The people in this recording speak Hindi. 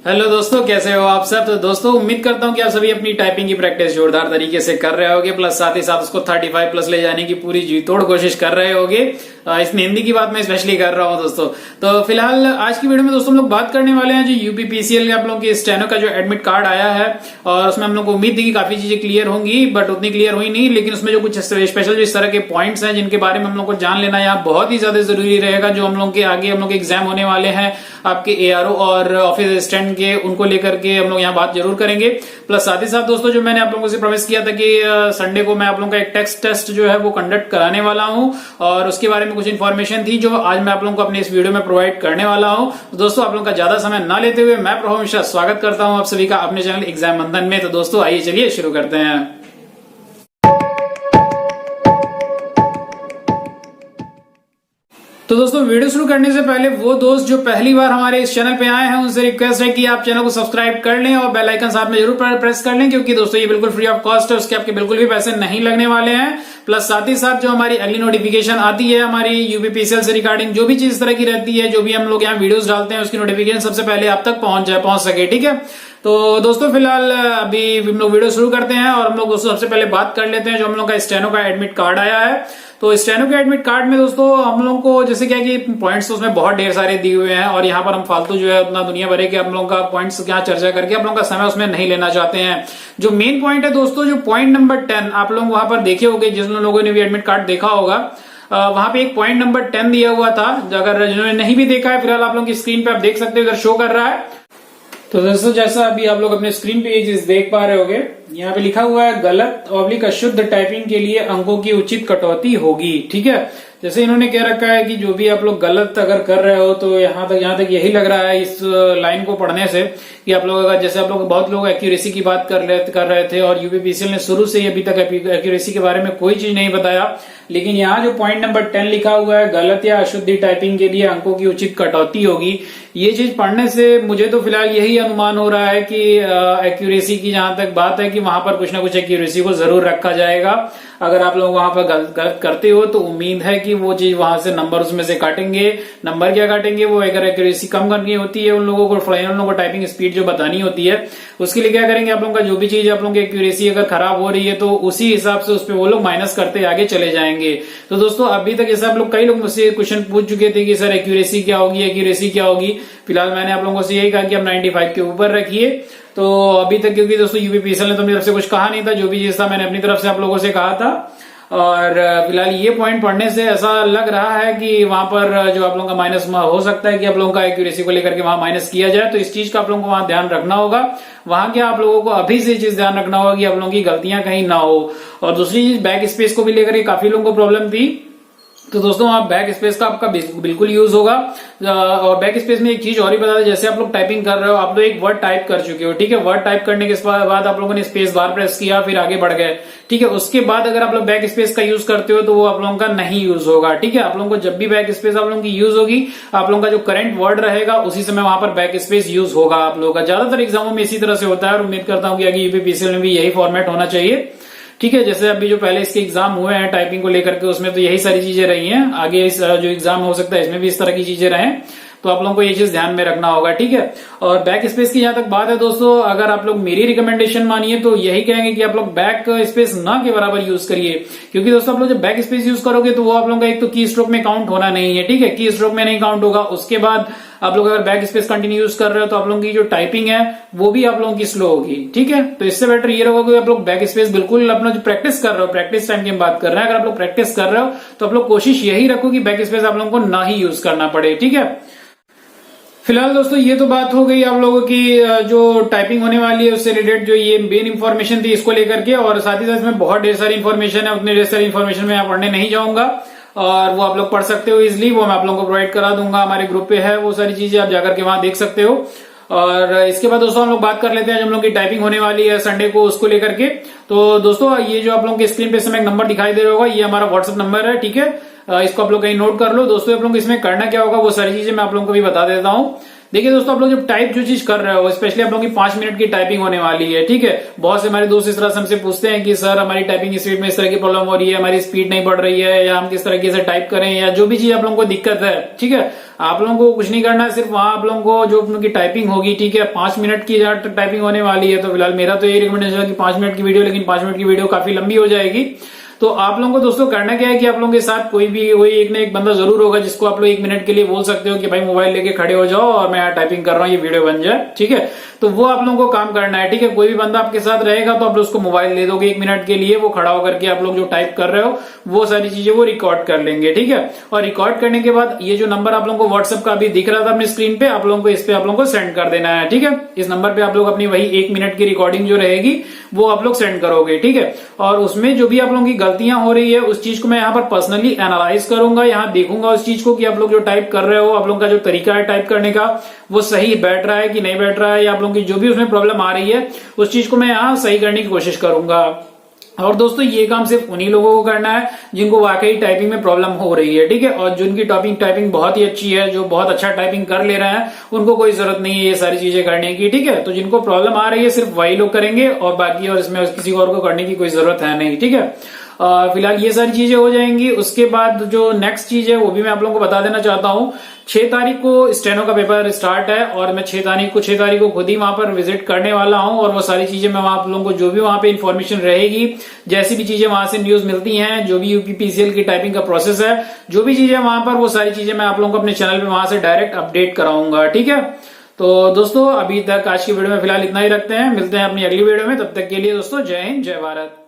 हेलो दोस्तों, कैसे हो आप सब। तो दोस्तों उम्मीद करता हूं कि आप सभी अपनी टाइपिंग की प्रैक्टिस जोरदार तरीके से कर रहे होगे, प्लस साथ ही साथ उसको 35 प्लस ले जाने की पूरी जी तोड़ कोशिश कर रहे होगे। इसमें हिंदी की बात मैं स्पेशली कर रहा हूं दोस्तों। तो फिलहाल आज की वीडियो में दोस्तों हम लोग बात करने वाले हैं जो यूपीपीसीएल के आप लोगों की स्टेनो का जो एडमिट कार्ड आया है, और उसमें हम लोग को उम्मीद थी कि काफी चीजें क्लियर होंगी, बट उतनी क्लियर हुई नहीं। लेकिन उसमें जो कुछ स्पेशल जो इस तरह के पॉइंट्स हैं जिनके बारे में हम लोग को जान लेना यहाँ बहुत ही ज्यादा जरूरी रहेगा, जो हम लोग के आगे हम लोग एग्जाम होने वाले हैं आपके एआरओ और ऑफिस असिस्टेंट के, उनको लेकर के हम लोग यहाँ बात जरूर करेंगे। प्लस साथ ही साथ दोस्तों जो मैंने आप लोगों से प्रॉमिस किया था कि संडे को मैं आप लोगों का एक टेक्स्ट टेस्ट जो है वो कंडक्ट कराने वाला हूं, और उसके बारे में कुछ इन्फॉर्मेशन थी जो आज मैं आप लोगों को अपने इस वीडियो में प्रोवाइड करने वाला हूं। तो दोस्तों आप लोगों का ज्यादा समय ना लेते हुए मैं प्रभु मिश्रा स्वागत करता हूं आप सभी का अपने चैनल एग्जाम बंधन में। तो दोस्तों आइए चलिए शुरू करते हैं। तो दोस्तों वीडियो शुरू करने से पहले वो दोस्त जो पहली बार हमारे इस चैनल पे आए हैं उनसे रिक्वेस्ट है कि आप चैनल को सब्सक्राइब कर लें और बेल आइकन साथ में जरूर प्रेस कर लें, क्योंकि दोस्तों ये बिल्कुल फ्री ऑफ कॉस्ट है, उसके आपके बिल्कुल भी पैसे नहीं लगने वाले हैं। प्लस साथ ही साथ जो हमारी अगली नोटिफिकेशन आती है हमारी यूपीपीसीएल से रिगार्डिंग जो भी चीज इस तरह की रहती है, जो भी हम लोग यहाँ वीडियोस डालते हैं, उसकी नोटिफिकेशन सबसे पहले आप तक पहुंच सके। ठीक है, तो दोस्तों फिलहाल अभी हम लोग वीडियो शुरू करते हैं और हम लोग दोस्तों सबसे पहले बात कर लेते हैं जो हम लोग का स्टेनो का एडमिट कार्ड आया है। तो स्टेनो के एडमिट कार्ड में दोस्तों हम लोग को जैसे क्या कि पॉइंट्स तो उसमें बहुत ढेर सारे दिए हुए हैं, और यहाँ पर हम फालतू जो है उतना दुनिया भरे के हम लोगों का पॉइंट्स यहाँ चर्चा करके आप लोगों का समय उसमें नहीं लेना चाहते हैं। जो मेन पॉइंट है दोस्तों, जो पॉइंट नंबर 10 आप लोग वहां पर देखे होंगे, जिन लोगों ने भी एडमिट कार्ड देखा होगा, वहां पे एक पॉइंट नंबर 10 दिया हुआ था। अगर जिन्होंने नहीं भी देखा है फिलहाल आप लोगों की स्क्रीन पे आप देख सकते हो, इधर शो कर रहा है। तो दोस्तों जैसा अभी आप लोग अपने स्क्रीन पे ये चीज देख पा रहे होगे, यहाँ पे लिखा हुआ है गलत ऑब्लिक अशुद्ध टाइपिंग के लिए अंकों की उचित कटौती होगी। ठीक है, जैसे इन्होंने कह रखा है कि जो भी आप लोग गलत अगर कर रहे हो, तो यहाँ तक यही लग रहा है इस लाइन को पढ़ने से कि आप लोग अगर, जैसे आप लोग बहुत लोग एक्यूरेसी की बात कर रहे थे, और यूपीपीसीएल ने शुरू से ही अभी तक एक्यूरेसी के बारे में कोई चीज नहीं बताया, लेकिन यहाँ जो पॉइंट नंबर 10 लिखा हुआ है गलत या अशुद्धि टाइपिंग के लिए अंकों की उचित कटौती होगी, ये चीज पढ़ने से मुझे तो फिलहाल यही अनुमान हो रहा है कि एक्यूरेसी की जहां तक बात है कि वहां पर कुछ ना कुछ एक्यूरेसी को जरूर रखा जाएगा। अगर आप लोग वहां पर गलत करते हो तो उम्मीद है कि वो चीज वहां से नंबर उसमें से काटेंगे। नंबर क्या काटेंगे, वो अगर एक्यूरेसी कम करनी होती है उन लोगों को टाइपिंग स्पीड जो बतानी होती है, उसके लिए क्या करेंगे, आप लोगों का जो भी चीज आप लोगों की एक्यूरेसी अगर खराब हो रही है तो उसी हिसाब से उस पर वो लोग माइनस करते आगे चले जाएंगे। तो दोस्तों अभी तक जैसे आप लोग कई लोग मुझसे क्वेश्चन पूछ चुके थे कि सर एक्यूरेसी क्या होगी। फिलहाल मैंने आप लोगों से यही कहा कि आप 95 के ऊपर रखिए। तो अभी तक क्योंकि दोस्तों यूपीपीसीएल ने तो मेरी तरफ से कुछ कहा नहीं था, जो भी चीज था मैंने अपनी तरफ से आप लोगों से कहा था, और फिलहाल ये पॉइंट पढ़ने से ऐसा लग रहा है कि वहां पर जो आप लोगों का माइनस हो सकता है कि आप लोगों का एक्यूरेसी को लेकर के वहां माइनस किया जाए। तो इस चीज का आप लोगों को वहां ध्यान रखना होगा। वहां क्या आप लोगों को अभी से चीज ध्यान रखना होगा कि आप लोगों की गलतियां कहीं ना हो। और दूसरी चीज बैक स्पेस को भी लेकर के काफी लोगों को प्रॉब्लम थी, तो दोस्तों आप बैक स्पेस का आपका बिल्कुल यूज होगा। और बैक स्पेस में एक चीज और ही बता दें, जैसे आप लोग टाइपिंग कर रहे हो, आप लोग एक वर्ड टाइप कर चुके हो, ठीक है, वर्ड टाइप करने के बाद आप लोगों ने स्पेस बार प्रेस किया, फिर आगे बढ़ गए, ठीक है, उसके बाद अगर आप लोग बैक स्पेस का यूज करते हो तो वो आप लोगों का नहीं यूज होगा। ठीक है, आप लोगों को जब भी बैक स्पेस आप लोगों की यूज होगी, आप लोगों का जो करंट वर्ड रहेगा उसी समय वहां पर बैक स्पेस यूज होगा आप लोगों का। ज्यादातर एग्जामों में इसी तरह से होता है, और उम्मीद करता हूं कि आगे यूपीपीसीएल में भी यही फॉर्मेट होना चाहिए। ठीक है, जैसे अभी जो पहले इसके एग्जाम हुए हैं टाइपिंग को लेकर के, उसमें तो यही सारी चीजें रही हैं। आगे इस जो एग्जाम हो सकता है इसमें भी इस तरह की चीजें रहें, तो आप लोगों को ये चीज ध्यान में रखना होगा। ठीक है, और बैक स्पेस की जहां तक बात है दोस्तों, अगर आप लोग मेरी रिकमेंडेशन मानिए तो यही कहेंगे कि आप लोग बैक स्पेस ना के बराबर यूज करिए, क्योंकि दोस्तों आप लोग जब बैक स्पेस यूज करोगे तो वो आप लोगों का एक तो की स्ट्रोक में काउंट होना नहीं है। ठीक है, की स्ट्रोक में नहीं काउंट होगा। उसके बाद आप लोग अगर बैक स्पेस कंटिन्यू यूज कर रहे हो तो आप लोगों की जो टाइपिंग है वो भी आप लोगों की स्लो होगी। ठीक है, तो इससे बेटर ये रहेगा कि आप लोग बैक स्पेस बिल्कुल अपना जो प्रैक्टिस कर रहे हो, प्रैक्टिस टाइम की हम बात कर रहे हैं, अगर आप लोग प्रैक्टिस कर रहे हो तो आप लोग कोशिश यही रखो कि बैक स्पेस आप लोगों को ना ही यूज करना पड़े। ठीक है, फिलहाल दोस्तों ये तो बात हो गई आप लोगों की जो टाइपिंग होने वाली है उससे रिलेटेड, जो ये मेन इंफॉर्मेशन थी इसको लेकर के, और साथ ही साथ इसमें बहुत ढेर सारी इंफॉर्मेशन है, उतनी ढेर सारी इंफॉर्मेशन में पढ़ने नहीं जाऊंगा, और वो आप लोग पढ़ सकते हो इजिली, वो मैं आप लोगों को प्रोवाइड करा दूंगा, हमारे ग्रुप पे है वो सारी चीजें, आप जाकर के वहां देख सकते हो। और इसके बाद दोस्तों हम लोग बात कर लेते हैं, जब हम लोग की टाइपिंग होने वाली है संडे को, उसको लेकर के। तो दोस्तों ये जो आप लोगों के स्क्रीन पे समय नंबर दिखाई दे रहा होगा, ये हमारा व्हाट्सएप नंबर है। ठीक है, इसको आप लोग कहीं नोट कर लो दोस्तों। आप लोग इसमें करना क्या होगा वो सारी चीजें मैं आप लोगों को भी बता देता हूँ। देखिए दोस्तों, आप लोग जब टाइप जो चीज कर रहे हो, स्पेशली आप लोगों की 5 मिनट की टाइपिंग होने वाली है, ठीक है। बहुत से हमारे दोस्त इस तरह से हमसे पूछते हैं कि सर हमारी टाइपिंग स्पीड में इस तरह की प्रॉब्लम हो रही है, हमारी स्पीड नहीं बढ़ रही है, या हम किस तरीके से टाइप करें, या जो भी चीज आप लोगों को दिक्कत है, ठीक है। आप लोगों को कुछ नहीं करना है, सिर्फ वहां आप लोगों को जो उनकी टाइपिंग होगी, ठीक है, 5 मिनट की टाइपिंग होने वाली है। तो फिलहाल मेरा तो यही रिकमेंडेशन है कि 5 मिनट की वीडियो, लेकिन 5 मिनट की वीडियो काफी लंबी हो जाएगी। तो आप लोगों को दोस्तों करना क्या है कि आप लोगों के साथ कोई एक ना एक बंदा जरूर होगा जिसको आप लोग 1 मिनट के लिए बोल सकते हो कि भाई मोबाइल लेके खड़े हो जाओ और मैं यहाँ टाइपिंग कर रहा हूँ, ये वीडियो बन जाए, ठीक है। तो वो आप लोगों को काम करना है, ठीक है। कोई भी बंदा आपके साथ रहेगा तो आप उसको मोबाइल दे दोगे 1 मिनट के लिए, वो खड़ा होकर के आप लोग जो टाइप कर रहे हो वो सारी चीजें वो रिकॉर्ड कर लेंगे, ठीक है। और रिकॉर्ड करने के बाद ये जो नंबर आप लोगों को व्हाट्सएप का अभी दिख रहा था अपनी स्क्रीन पे, आप लोगों को इस पे आप लोगों को सेंड कर देना है, ठीक है। इस नंबर पे आप लोग अपनी वही 1 मिनट की रिकॉर्डिंग जो रहेगी वो आप लोग सेंड करोगे, ठीक है। और उसमें जो भी आप लोगों की गलतियां हो रही है उस चीज को मैं यहाँ पर पर्सनली एनालाइज करूंगा, यहाँ देखूंगा उस चीज को कि आप लोग जो टाइप कर रहे हो, आप लोगों का जो तरीका है टाइप करने का वो सही बैठ रहा है कि नहीं बैठ रहा है, या आप लोगों की जो भी उसमें प्रॉब्लम आ रही है उस चीज को मैं यहाँ सही करने की कोशिश करूंगा। और दोस्तों ये काम सिर्फ उन्हीं लोगों को करना है जिनको वाकई टाइपिंग में प्रॉब्लम हो रही है, ठीक है। और जिनकी टाइपिंग बहुत ही अच्छी है, जो बहुत अच्छा टाइपिंग कर ले रहे हैं, उनको कोई जरूरत नहीं है ये सारी चीजें करने की, ठीक है। तो जिनको प्रॉब्लम आ रही है सिर्फ वही लोग करेंगे, और बाकी और इसमें किसी और को करने की कोई जरूरत है नहीं, ठीक है। फिलहाल ये सारी चीजें हो जाएंगी। उसके बाद जो नेक्स्ट चीज है वो भी मैं आप लोगों को बता देना चाहता हूँ। 6 तारीख को स्टेनो का पेपर स्टार्ट है, और मैं 6 तारीख को खुद ही वहां पर विजिट करने वाला हूं, और वो सारी चीजें मैं आप लोगों को जो भी वहां पे इन्फॉर्मेशन रहेगी, जैसी भी चीजें वहां से न्यूज मिलती हैं, जो भी यूपीपीसीएल की टाइपिंग का प्रोसेस है, जो भी चीजें वहां पर, वो सारी चीजें मैं आप लोगों को अपने चैनल पे वहां से डायरेक्ट अपडेट कराऊंगा, ठीक है। तो दोस्तों अभी तक आज की वीडियो में फिलहाल इतना ही रखते हैं, मिलते हैं अपनी अगली वीडियो में। तब तक के लिए दोस्तों जय हिंद, जय भारत।